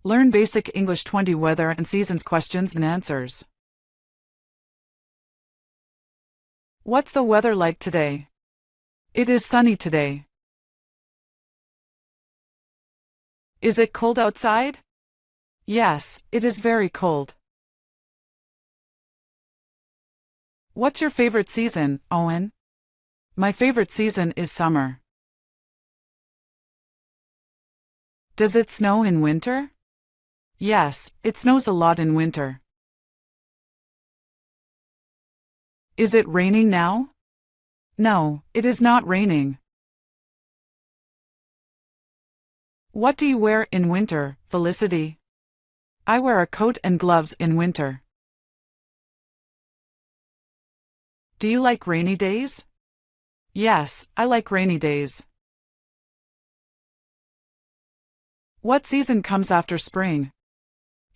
Learn basic English 20 weather and seasons questions and answers. What's the weather like today? It is sunny today. Is it cold outside? Yes, it is very cold. What's your favorite season, Owen? My favorite season is summer. Does it snow in winter? Yes, it snows a lot in winter. Is it raining now? No, it is not raining. What do you wear in winter, Felicity? I wear a coat and gloves in winter. Do you like rainy days? Yes, I like rainy days. What season comes after spring?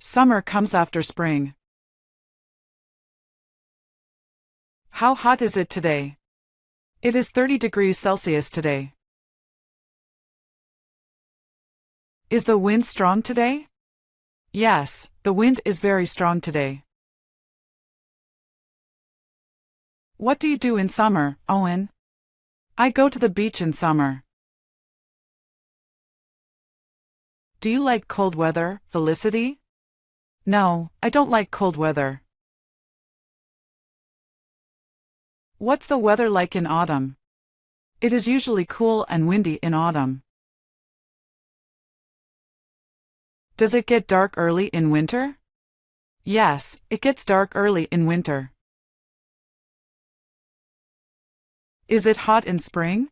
Summer comes after spring. How hot is it today? It is 30 degrees Celsius today. Is the wind strong today? Yes, the wind is very strong today. What do you do in summer, Owen? I go to the beach in summer. Do you like cold weather, Felicity? No, I don't like cold weather. What's the weather like in autumn? It is usually cool and windy in autumn. Does it get dark early in winter? Yes, it gets dark early in winter. Is it hot in spring?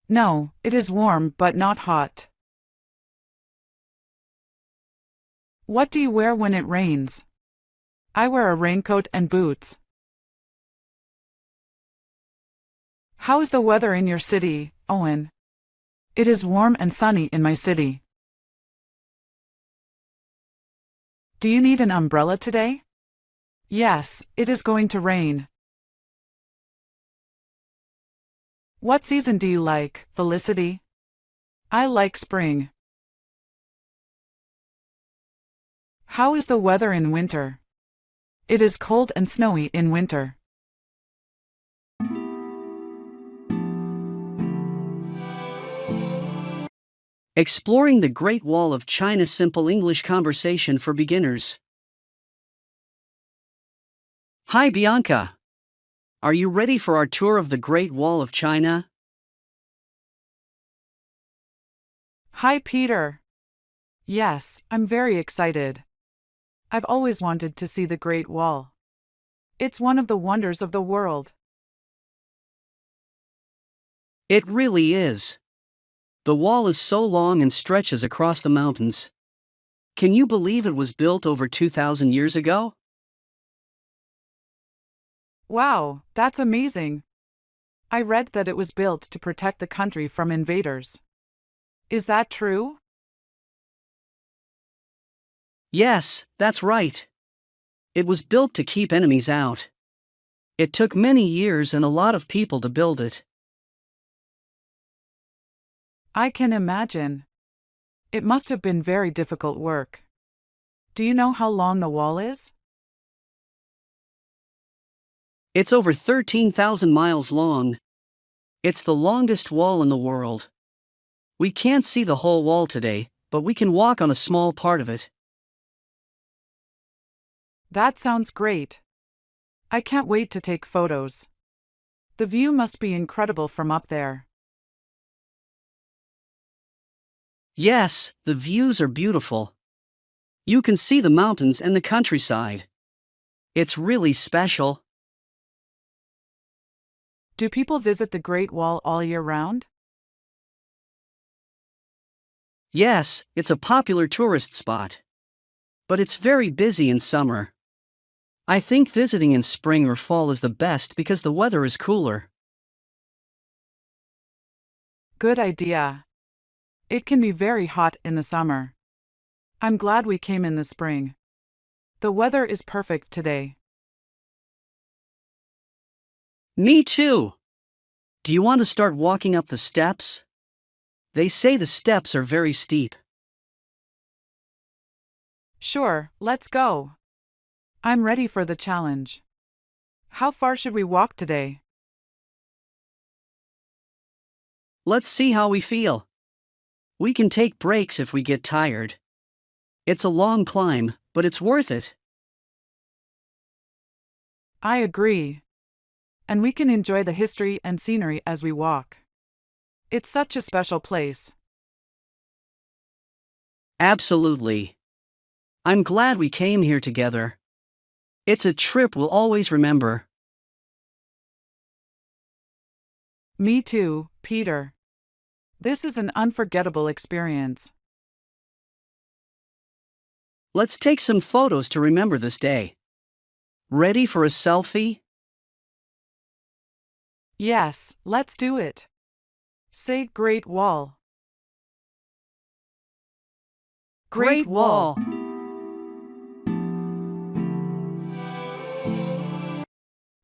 No, it is warm but not hot. What do you wear when it rains? I wear a raincoat and boots. How is the weather in your city, Owen? It is warm and sunny in my city. Do you need an umbrella today? Yes, it is going to rain. What season do you like, Felicity? I like spring. How is the weather in winter? It is cold and snowy in winter. Exploring the Great Wall of China. Simple English conversation for beginners. Hi Bianca. Are you ready for our tour of the Great Wall of China? Hi Peter. Yes, I'm very excited. I've always wanted to see the Great Wall. It's one of the wonders of the world. It really is. The wall is so long and stretches across the mountains. Can you believe it was built over 2,000 years ago? Wow, that's amazing. I read that it was built to protect the country from invaders. Is that true? Yes, that's right. It was built to keep enemies out. It took many years and a lot of people to build it. I can imagine. It must have been very difficult work. Do you know how long the wall is? It's over 13,000 miles long. It's the longest wall in the world. We can't see the whole wall today, but we can walk on a small part of it. That sounds great. I can't wait to take photos. The view must be incredible from up there. Yes, the views are beautiful. You can see the mountains and the countryside. It's really special. Do people visit the Great Wall all year round? Yes, it's a popular tourist spot. But it's very busy in summer. I think visiting in spring or fall is the best because the weather is cooler. Good idea. It can be very hot in the summer. I'm glad we came in the spring. The weather is perfect today. Me too. Do you want to start walking up the steps? They say the steps are very steep. Sure, let's go. I'm ready for the challenge. How far should we walk today? Let's see how we feel. We can take breaks if we get tired. It's a long climb, but it's worth it. I agree. And we can enjoy the history and scenery as we walk. It's such a special place. Absolutely. I'm glad we came here together. It's a trip we'll always remember. Me too, Peter. This is an unforgettable experience. Let's take some photos to remember this day. Ready for a selfie? Yes, let's do it. Say Great Wall. Great Wall.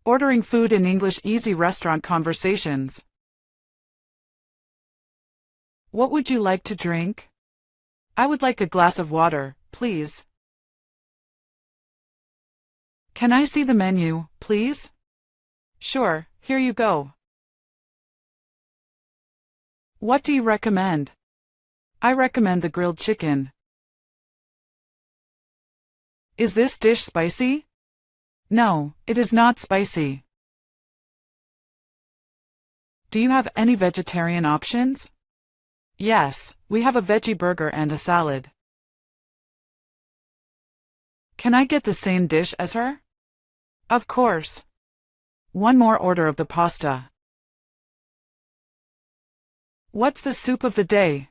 Ordering food in English easy restaurant conversations. What would you like to drink? I would like a glass of water, please. Can I see the menu, please? Sure, here you go. What do you recommend? I recommend the grilled chicken. Is this dish spicy? No, it is not spicy. Do you have any vegetarian options? Yes, we have a veggie burger and a salad. Can I get the same dish as her? Of course. One more order of the pasta. What's the soup of the day?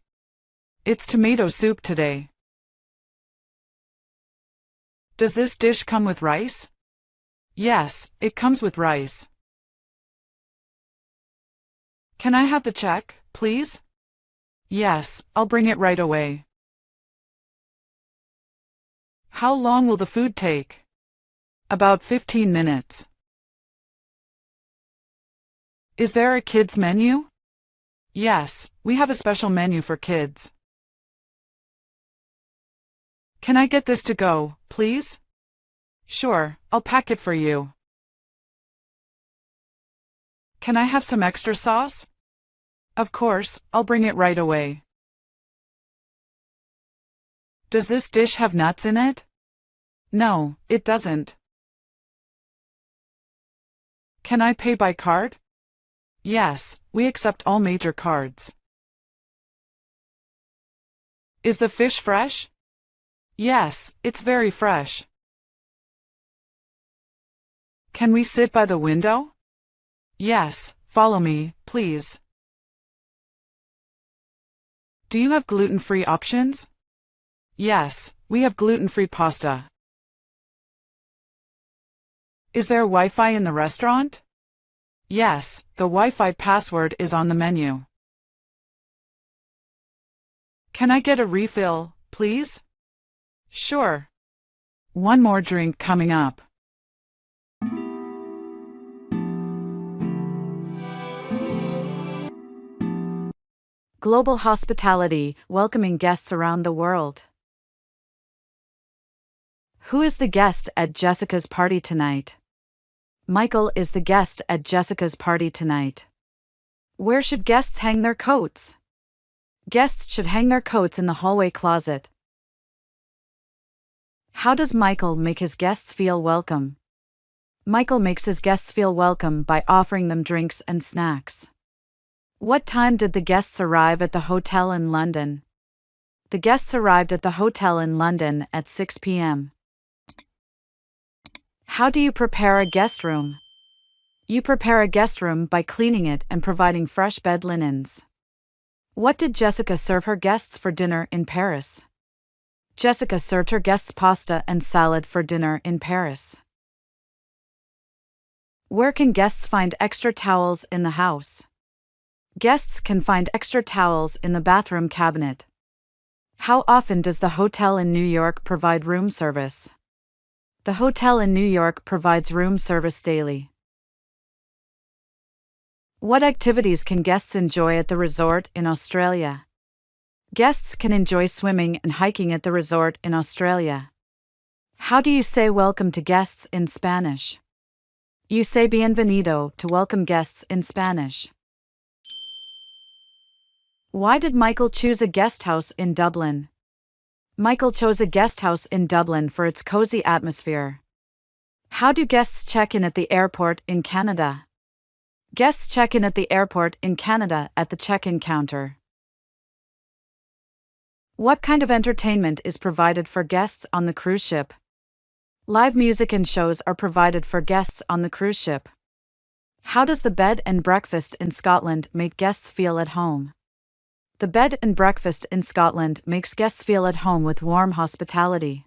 It's tomato soup today. Does this dish come with rice? Yes, it comes with rice. Can I have the check, please? Yes, I'll bring it right away. How long will the food take? About 15 minutes. Is there a kids' menu? Yes, we have a special menu for kids. Can I get this to go, please? Sure, I'll pack it for you. Can I have some extra sauce? Of course, I'll bring it right away. Does this dish have nuts in it? No, it doesn't. Can I pay by card? Yes, we accept all major cards. Is the fish fresh? Yes, it's very fresh. Can we sit by the window? Yes, follow me, please. Do you have gluten-free options? Yes, we have gluten-free pasta. Is there Wi-Fi in the restaurant? Yes, the Wi-Fi password is on the menu. Can I get a refill, please? Sure. One more drink coming up. Global hospitality, welcoming guests around the world. Who is the guest at Jessica's party tonight? Michael is the guest at Jessica's party tonight. Where should guests hang their coats? Guests should hang their coats in the hallway closet. How does Michael make his guests feel welcome? Michael makes his guests feel welcome by offering them drinks and snacks. What time did the guests arrive at the hotel in London? The guests arrived at the hotel in London at 6 p.m. How do you prepare a guest room? You prepare a guest room by cleaning it and providing fresh bed linens. What did Jessica serve her guests for dinner in Paris? Jessica served her guests pasta and salad for dinner in Paris. Where can guests find extra towels in the house? Guests can find extra towels in the bathroom cabinet. How often does the hotel in New York provide room service? The hotel in New York provides room service daily. What activities can guests enjoy at the resort in Australia? Guests can enjoy swimming and hiking at the resort in Australia. How do you say welcome to guests in Spanish? You say bienvenido to welcome guests in Spanish. Why did Michael choose a guest house in Dublin? Michael chose a guest house in Dublin for its cozy atmosphere. How do guests check in at the airport in Canada? Guests check in at the airport in Canada at the check-in counter. What kind of entertainment is provided for guests on the cruise ship? Live music and shows are provided for guests on the cruise ship. How does the bed and breakfast in Scotland make guests feel at home? The bed and breakfast in Scotland makes guests feel at home with warm hospitality.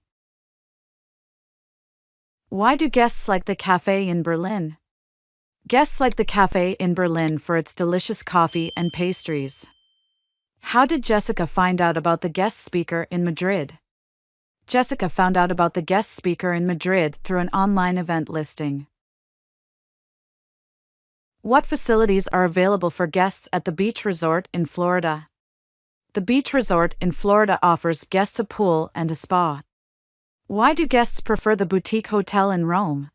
Why do guests like the cafe in Berlin? Guests like the cafe in Berlin for its delicious coffee and pastries. How did Jessica find out about the guest speaker in Madrid? Jessica found out about the guest speaker in Madrid through an online event listing. What facilities are available for guests at the beach resort in Florida? The beach resort in Florida offers guests a pool and a spa. Why do guests prefer the boutique hotel in Rome?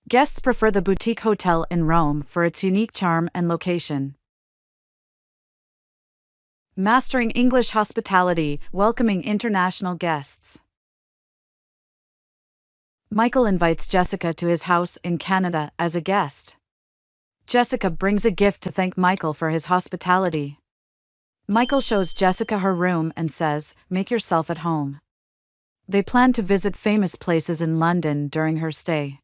Guests prefer the boutique hotel in Rome for its unique charm and location. Mastering English hospitality, welcoming international guests. Michael invites Jessica to his house in Canada as a guest. Jessica brings a gift to thank Michael for his hospitality. Michael shows Jessica her room and says, "Make yourself at home." They plan to visit famous places in London during her stay.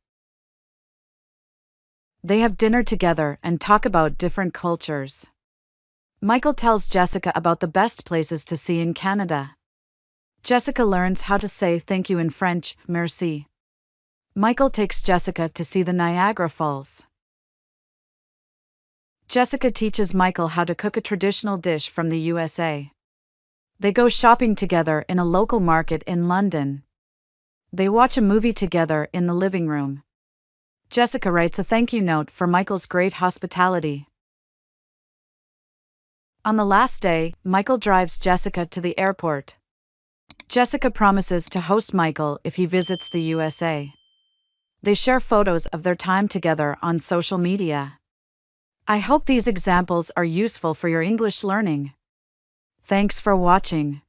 They have dinner together and talk about different cultures. Michael tells Jessica about the best places to see in Canada. Jessica learns how to say thank you in French, merci. Michael takes Jessica to see the Niagara Falls. Jessica teaches Michael how to cook a traditional dish from the USA. They go shopping together in a local market in London. They watch a movie together in the living room. Jessica writes a thank you note for Michael's great hospitality. On the last day, Michael drives Jessica to the airport. Jessica promises to host Michael if he visits the USA. They share photos of their time together on social media. I hope these examples are useful for your English learning. Thanks for watching.